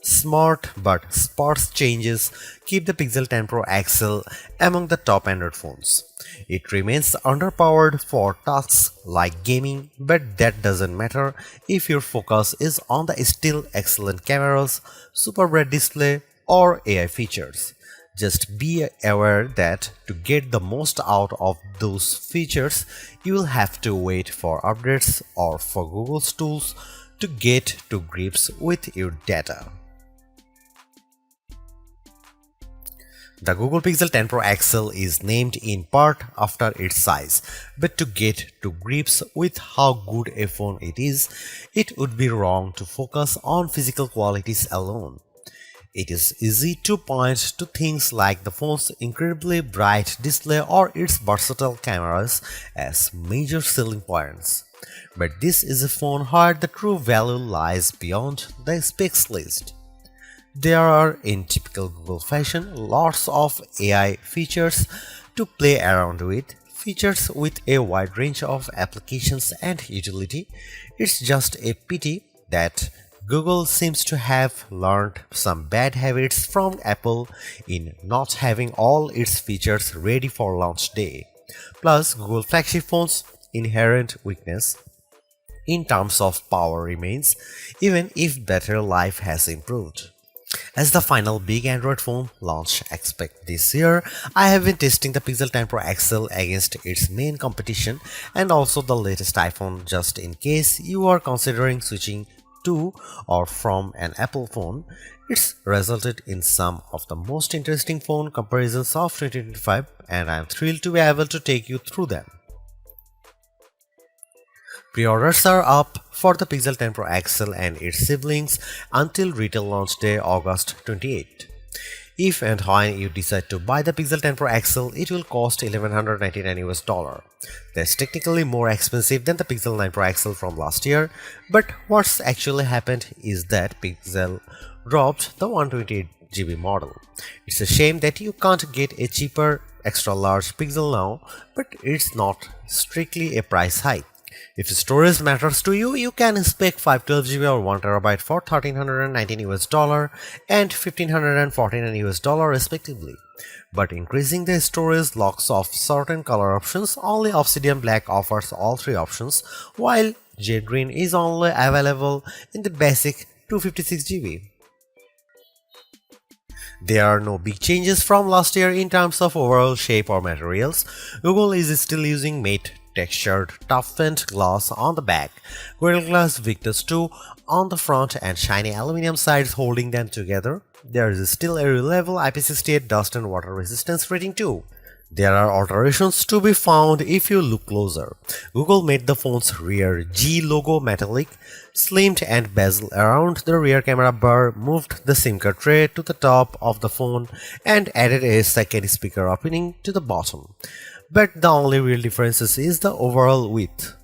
Smart but sparse changes keep the Pixel 10 Pro XL among the top Android phones. It remains underpowered for tasks like gaming, but that doesn't matter if your focus is on the still excellent cameras, super bright display, or AI features. Just be aware that to get the most out of those features, you will have to wait for updates or for Google's tools to get to grips with your data. The Google Pixel 10 Pro XL is named in part after its size, but to get to grips with how good a phone it is, it would be wrong to focus on physical qualities alone. It is easy to point to things like the phone's incredibly bright display or its versatile cameras as major selling points. But this is a phone where the true value lies beyond the specs list. There are, in typical Google fashion, lots of AI features to play around with, features with a wide range of applications and utility. It's just a pity that Google seems to have learned some bad habits from Apple in not having all its features ready for launch day. Plus, Google flagship phones' inherent weakness in terms of power remains, even if battery life has improved. As the final big Android phone launch expect this year, I have been testing the Pixel 10 Pro XL against its main competition and also the latest iPhone just in case you are considering switching to or from an Apple phone. It's resulted in some of the most interesting phone comparisons of 2025 and I am thrilled to be able to take you through them. Pre-orders are up for the Pixel 10 Pro XL and its siblings until retail launch day August 28. If and when you decide to buy the Pixel 10 Pro XL, it will cost $1,199 US. That's technically more expensive than the Pixel 9 Pro XL from last year, but what's actually happened is that Pixel dropped the 128GB model. It's a shame that you can't get a cheaper extra large Pixel now, but it's not strictly a price hike. If storage matters to you, you can spec 512GB or 1TB for $1,319 US and $1,549 US respectively. But increasing the storage locks off certain color options. Only Obsidian Black offers all three options, while Jade Green is only available in the basic 256GB. There are no big changes from last year in terms of overall shape or materials. Google is still using matte textured toughened glass on the back, Gorilla Glass Victus 2 on the front and shiny aluminum sides holding them together. There is still a reliable IP68 dust and water resistance rating too. There are alterations to be found if you look closer. Google made the phone's rear G logo metallic, slimmed and bezel around the rear camera bar, moved the SIM card tray to the top of the phone and added a second speaker opening to the bottom. But the only real difference is the overall width.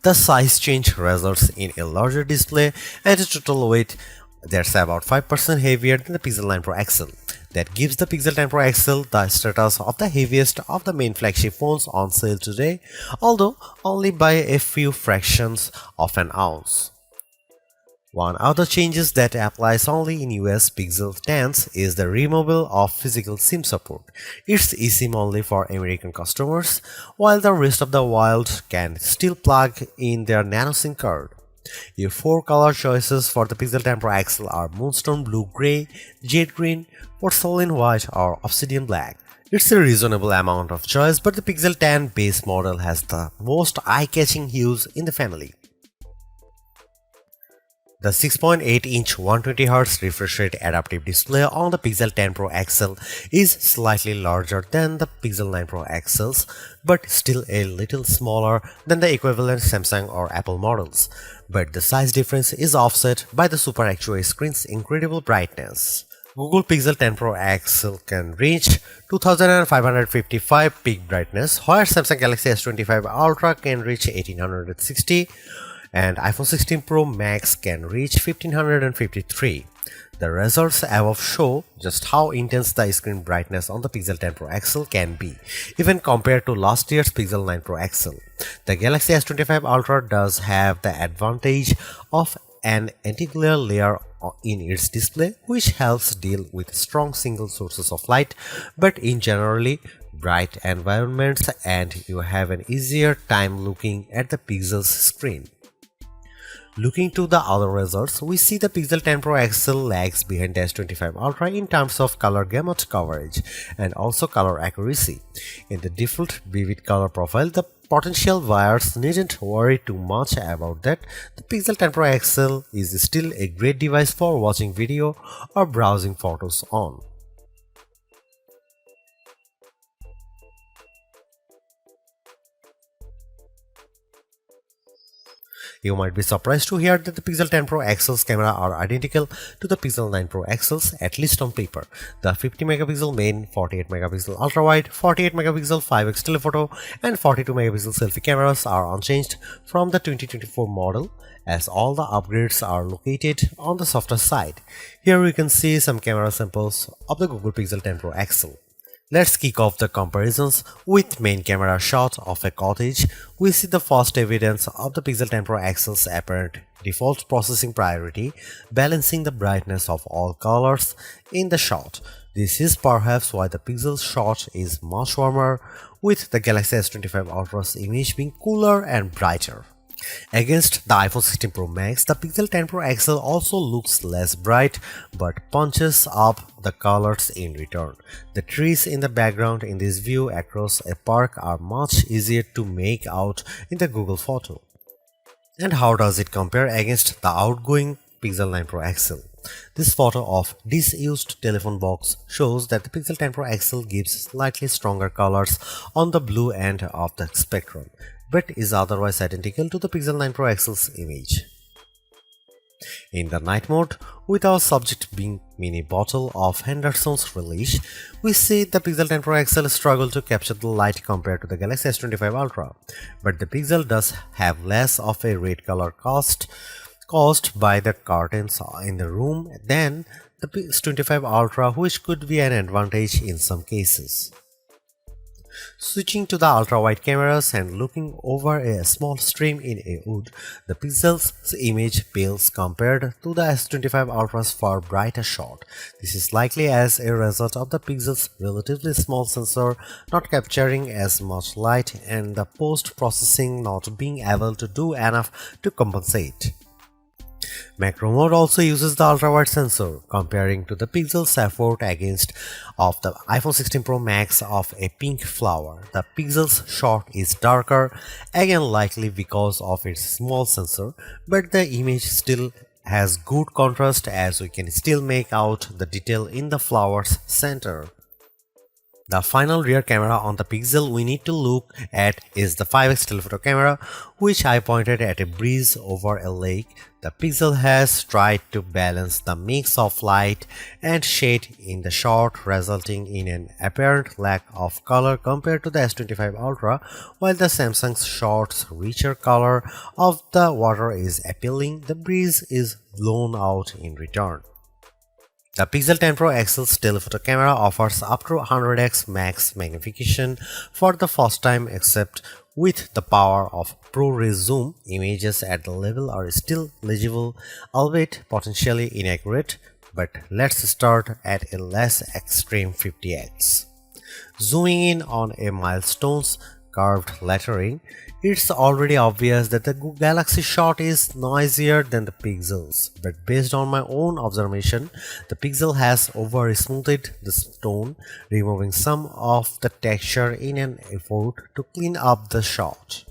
The size change results in a larger display and a total weight that's about 5% heavier than the Pixel 9 Pro XL. That gives the Pixel 10 Pro XL the status of the heaviest of the main flagship phones on sale today, although only by a few fractions of an ounce. One of the changes that applies only in US Pixel 10s is the removal of physical SIM support. It's eSIM only for American customers, while the rest of the world can still plug in their nano SIM card. Your four color choices for the Pixel 10 Pro XL are Moonstone Blue Gray, Jade Green, Porcelain White or Obsidian Black. It's a reasonable amount of choice, but the Pixel 10 base model has the most eye-catching hues in the family. The 6.8-inch 120Hz refresh rate adaptive display on the Pixel 10 Pro XL is slightly larger than the Pixel 9 Pro XLs, but still a little smaller than the equivalent Samsung or Apple models. But the size difference is offset by the Super Actua screen's incredible brightness. Google Pixel 10 Pro XL can reach 2555 peak brightness, where Samsung Galaxy S25 Ultra can reach 1860. And iPhone 16 Pro Max can reach 1553. The results above show just how intense the screen brightness on the Pixel 10 Pro XL can be, even compared to last year's Pixel 9 Pro XL. The Galaxy S25 Ultra does have the advantage of an anti-glare layer in its display, which helps deal with strong single sources of light, but in generally bright environments, and you have an easier time looking at the pixel's screen. Looking to the other results, we see the Pixel 10 Pro XL lags behind the S25 Ultra in terms of color gamut coverage and also color accuracy. In the default vivid color profile, the potential buyers needn't worry too much about that. The Pixel 10 Pro XL is still a great device for watching video or browsing photos on. You might be surprised to hear that the Pixel 10 Pro XL's camera are identical to the Pixel 9 Pro XL's, at least on paper. The 50 megapixel main, 48 megapixel ultra wide, 48 megapixel 5x telephoto and 42 megapixel selfie cameras are unchanged from the 2024 model, as all the upgrades are located on the softer side. Here we can see some camera samples of the Google Pixel 10 Pro XL. Let's kick off the comparisons with main camera shot of a cottage. We see the first evidence of the Pixel 10 Pro XL's apparent default processing priority, balancing the brightness of all colors in the shot. This is perhaps why the Pixel's shot is much warmer, with the Galaxy S25 Ultra's image being cooler and brighter. Against the iPhone 16 Pro Max, the Pixel 10 Pro XL also looks less bright but punches up the colors in return. The trees in the background in this view across a park are much easier to make out in the Google photo. And how does it compare against the outgoing Pixel 9 Pro XL? This photo of disused telephone box shows that the Pixel 10 Pro XL gives slightly stronger colors on the blue end of the spectrum, but is otherwise identical to the Pixel 9 Pro XL's image. In the night mode, with our subject being mini bottle of Henderson's relish, we see the Pixel 10 Pro XL struggle to capture the light compared to the Galaxy S25 Ultra, but the Pixel does have less of a red color caused by the curtains in the room than the S25 Ultra, which could be an advantage in some cases. Switching to the ultra-wide cameras and looking over a small stream in a wood, the Pixel's image pales compared to the S25 Ultra's far brighter shot. This is likely as a result of the Pixel's relatively small sensor not capturing as much light and the post-processing not being able to do enough to compensate. Macro mode also uses the ultra-wide sensor, comparing to the Pixel's effort against of the iPhone 16 Pro Max of a pink flower. The Pixel's shot is darker, again likely because of its small sensor, but the image still has good contrast as we can still make out the detail in the flower's center. The final rear camera on the Pixel we need to look at is the 5x telephoto camera, which I pointed at a breeze over a lake. The Pixel has tried to balance the mix of light and shade in the shot, resulting in an apparent lack of color compared to the S25 Ultra, while the Samsung's shot's richer color of the water is appealing. The breeze is blown out in return. The Pixel 10 Pro XL's telephoto camera offers up to 100x max magnification for the first time, except with the power of ProRes zoom. Images at the level are still legible, albeit potentially inaccurate, but let's start at a less extreme 50x. Zooming in on a milestone's curved lettering, it's already obvious that the Galaxy shot is noisier than the Pixel's, but based on my own observation, the Pixel has over-smoothed the stone, removing some of the texture in an effort to clean up the shot.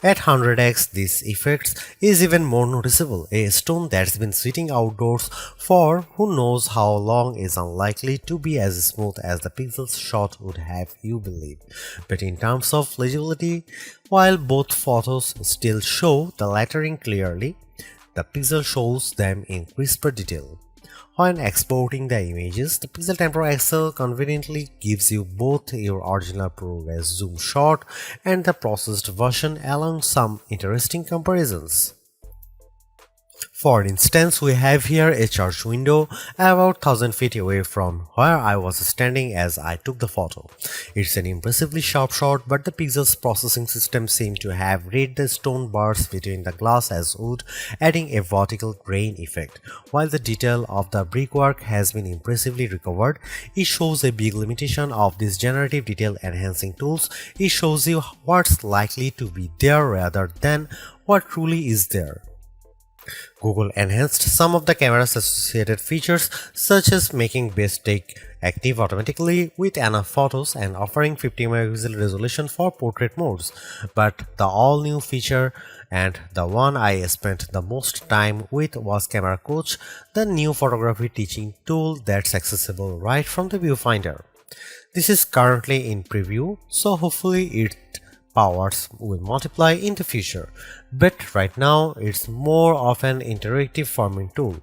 At 100x, this effect is even more noticeable. A stone that's been sitting outdoors for who knows how long is unlikely to be as smooth as the Pixel's shot would have you believe. But in terms of legibility, while both photos still show the lettering clearly, the Pixel shows them in crisper detail. When exporting the images, the Pixel 10 Pro XL conveniently gives you both your original ProRes zoom shot and the processed version, along some interesting comparisons. For instance, we have here a church window about 1000 feet away from where I was standing as I took the photo. It's an impressively sharp shot, but the pixels processing system seemed to have read the stone bars between the glass as wood, adding a vertical grain effect. While the detail of the brickwork has been impressively recovered, it shows a big limitation of these generative detail enhancing tools. It shows you what's likely to be there rather than what truly is there. Google enhanced some of the camera's associated features, such as making best take active automatically with enough photos and offering 50 megapixel resolution for portrait modes. But the all-new feature, and the one I spent the most time with, was Camera Coach, the new photography teaching tool that's accessible right from the viewfinder. This is currently in preview, so hopefully it powers will multiply in the future, but right now it's more of an interactive forming tool.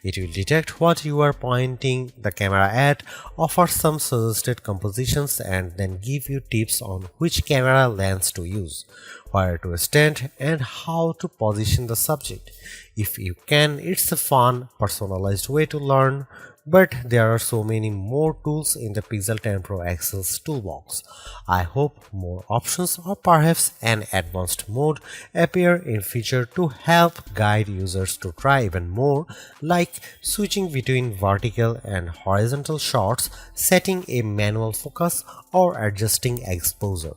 It will detect what you are pointing the camera at, offer some suggested compositions, and then give you tips on which camera lens to use, where to stand, and how to position the subject. If you can, it's a fun, personalized way to learn. But there are so many more tools in the Pixel 10 Pro XL's toolbox. I hope more options or perhaps an advanced mode appear in future to help guide users to try even more, like switching between vertical and horizontal shots, setting a manual focus, or adjusting exposure.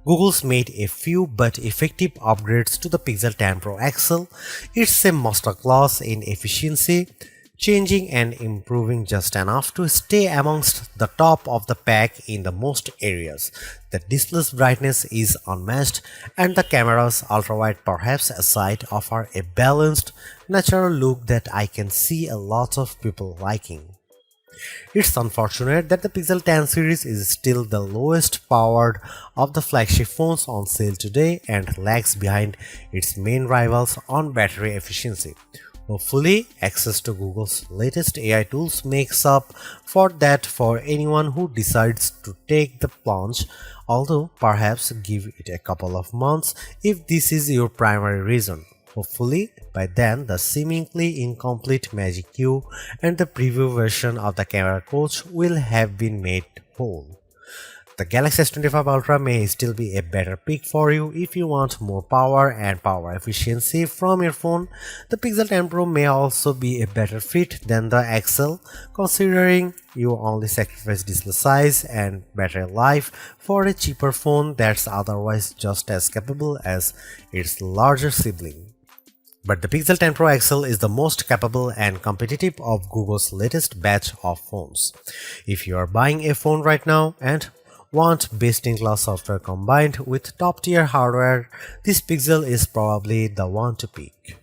Google's made a few but effective upgrades to the Pixel 10 Pro XL. It's a masterclass in efficiency, changing and improving just enough to stay amongst the top of the pack in the most areas. The display's brightness is unmatched, and the camera's ultrawide perhaps aside offer a balanced, natural look that I can see a lot of people liking. It's unfortunate that the Pixel 10 series is still the lowest powered of the flagship phones on sale today and lags behind its main rivals on battery efficiency. Hopefully, access to Google's latest AI tools makes up for that for anyone who decides to take the plunge, although perhaps give it a couple of months if this is your primary reason. Hopefully, by then the seemingly incomplete Magic Q and the preview version of the Camera Coach will have been made whole. The Galaxy S25 Ultra may still be a better pick for you if you want more power and power efficiency from your phone. The Pixel 10 Pro may also be a better fit than the XL, considering you only sacrifice display size and battery life for a cheaper phone that's otherwise just as capable as its larger sibling. But the Pixel 10 Pro XL is the most capable and competitive of Google's latest batch of phones. If you are buying a phone right now and want best-in-class software combined with top-tier hardware, this Pixel is probably the one to pick.